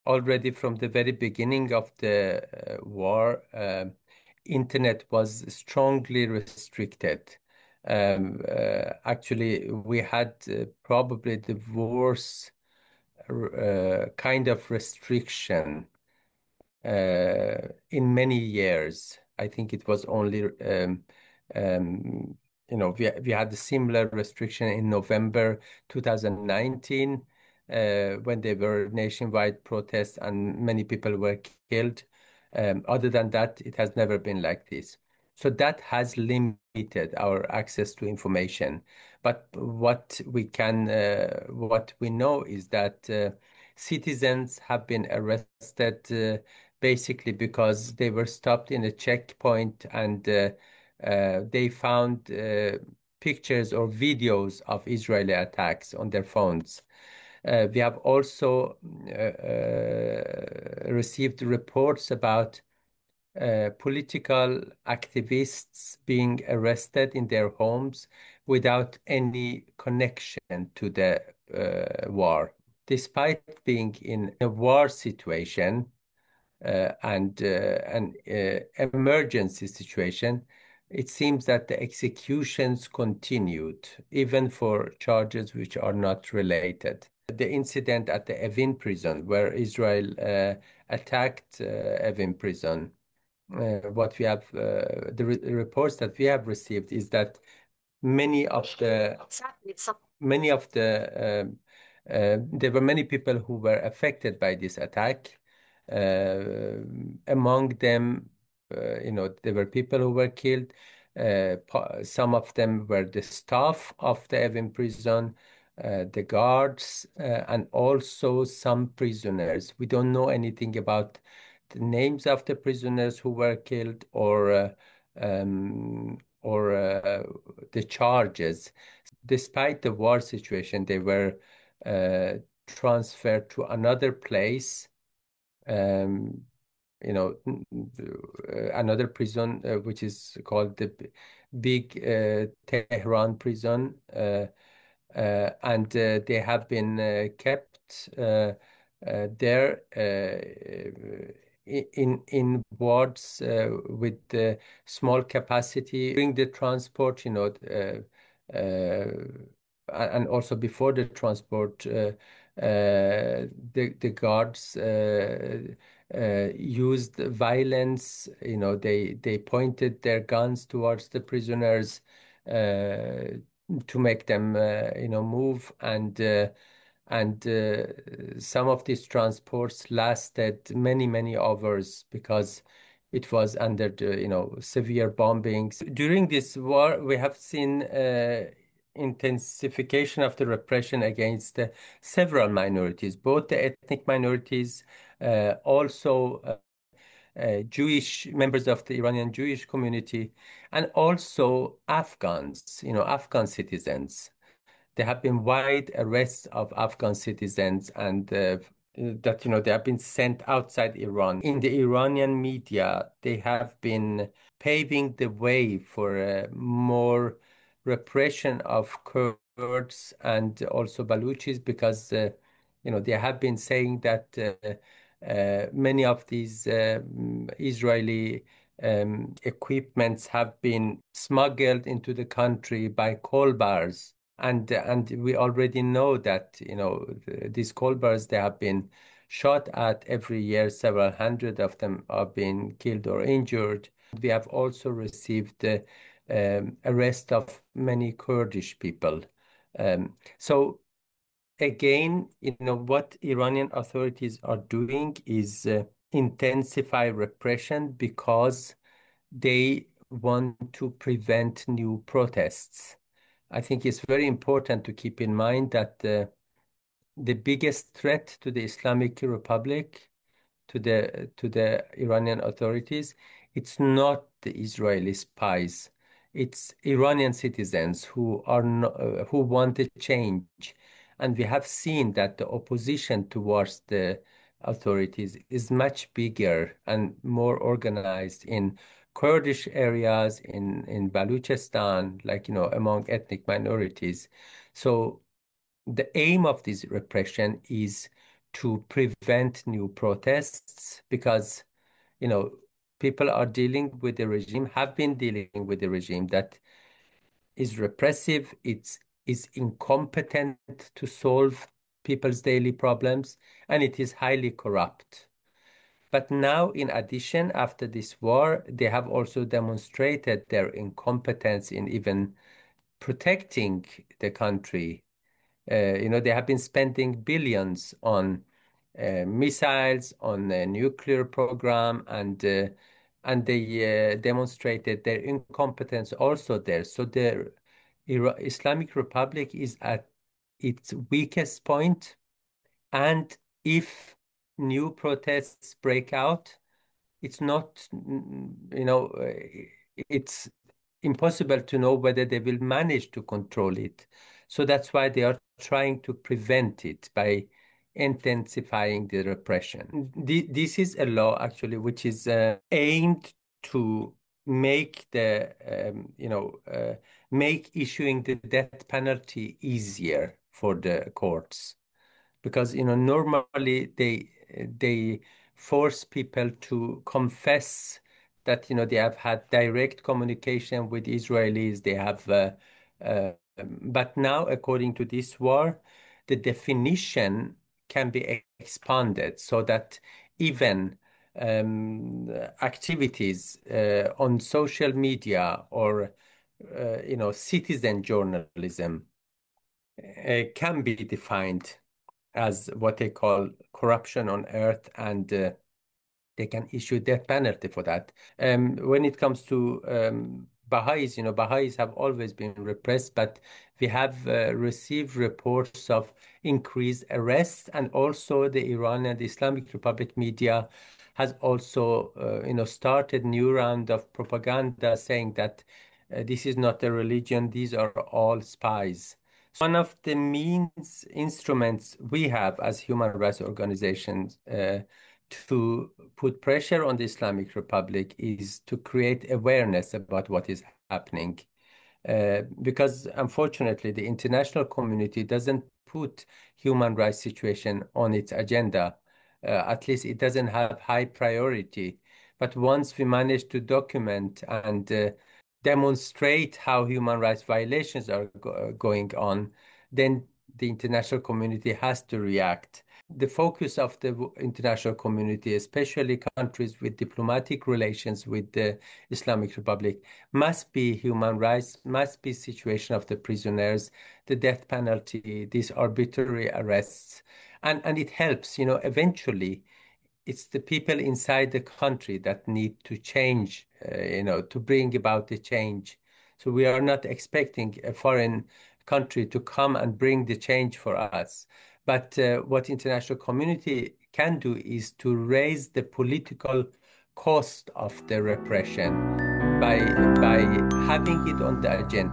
already from the very beginning of the war, internet was strongly restricted. Actually, we had probably the worst kind of restriction in many years. I think it was only, we had a similar restriction in November 2019 when there were nationwide protests and many people were killed. Other than that, it has never been like this. So that has limited our access to information. But what we know is that citizens have been arrested basically because they were stopped in a checkpoint and they found pictures or videos of Israeli attacks on their phones. We have also received reports about political activists being arrested in their homes without any connection to the war. Despite being in a war situation, and an emergency situation, it seems that the executions continued, even for charges which are not related. The incident at the Evin prison, where Israel attacked Evin prison, what we have, the reports that we have received is that many of the there were many people who were affected by this attack. Among them, there were people who were killed. Some of them were the staff of the Evin prison, the guards, and also some prisoners. We don't know anything about the names of the prisoners who were killed or the charges. Despite the war situation, they were transferred to another place, um, another prison, which is called the Big Tehran prison, and they have been kept there in wards with small capacity during the transport, and also before the transport, the guards used violence. They pointed their guns towards the prisoners to make them, move, and some of these transports lasted many, many hours because it was under the, severe bombings. During this war, we have seen intensification of the repression against several minorities, both the ethnic minorities, also Jewish members of the Iranian Jewish community, and also Afghans, Afghan citizens. There have been wide arrests of Afghan citizens and that, they have been sent outside Iran. In the Iranian media, they have been paving the way for more repression of Kurds and also Baluchis because, they have been saying that many of these Israeli equipments have been smuggled into the country by coal bars. And we already know that, these coal bars, they have been shot at every year. Several hundred of them are being killed or injured. We have also received the arrest of many Kurdish people. So again, what Iranian authorities are doing is intensify repression because they want to prevent new protests. I think it's very important to keep in mind that the biggest threat to the Islamic Republic, to the Iranian authorities, it's not the Israeli spies. It's Iranian citizens who are who want a change, and we have seen that the opposition towards the authorities is much bigger and more organized in Kurdish areas, in Baluchistan, like among ethnic minorities. So the aim of this repression is to prevent new protests because, you know, people are dealing with the regime, have been dealing with the regime that is repressive, is incompetent to solve people's daily problems, and it is highly corrupt. But now, in addition, after this war, they have also demonstrated their incompetence in even protecting the country. They have been spending billions on missiles, on a nuclear program, and they demonstrated their incompetence also there. So the Islamic Republic is at its weakest point, and if new protests break out, it's not, it's impossible to know whether they will manage to control it. So that's why they are trying to prevent it by intensifying the repression. This is a law actually which is aimed to make make issuing the death penalty easier for the courts because normally they force people to confess that they have had direct communication with Israelis. They have, but now according to this war, the definition can be expanded so that even activities on social media or citizen journalism can be defined as what they call corruption on earth, and they can issue death penalty for that. When it comes to Baha'is, Baha'is have always been repressed, but we have received reports of increased arrests, and also the Iran and the Islamic Republic media has also, started new round of propaganda saying that this is not a religion; these are all spies. One of the means, instruments we have as human rights organizations to put pressure on the Islamic Republic is to create awareness about what is happening. Because unfortunately, the international community doesn't put human rights situation on its agenda. At least it doesn't have high priority. But once we manage to document and demonstrate how human rights violations are going on, then the international community has to react. The focus of the international community, especially countries with diplomatic relations with the Islamic Republic, must be human rights, must be situation of the prisoners, the death penalty, these arbitrary arrests. And it helps, eventually it's the people inside the country that need to change, to bring about the change. So we are not expecting a foreign country to come and bring the change for us. But what international community can do is to raise the political cost of the repression by having it on the agenda.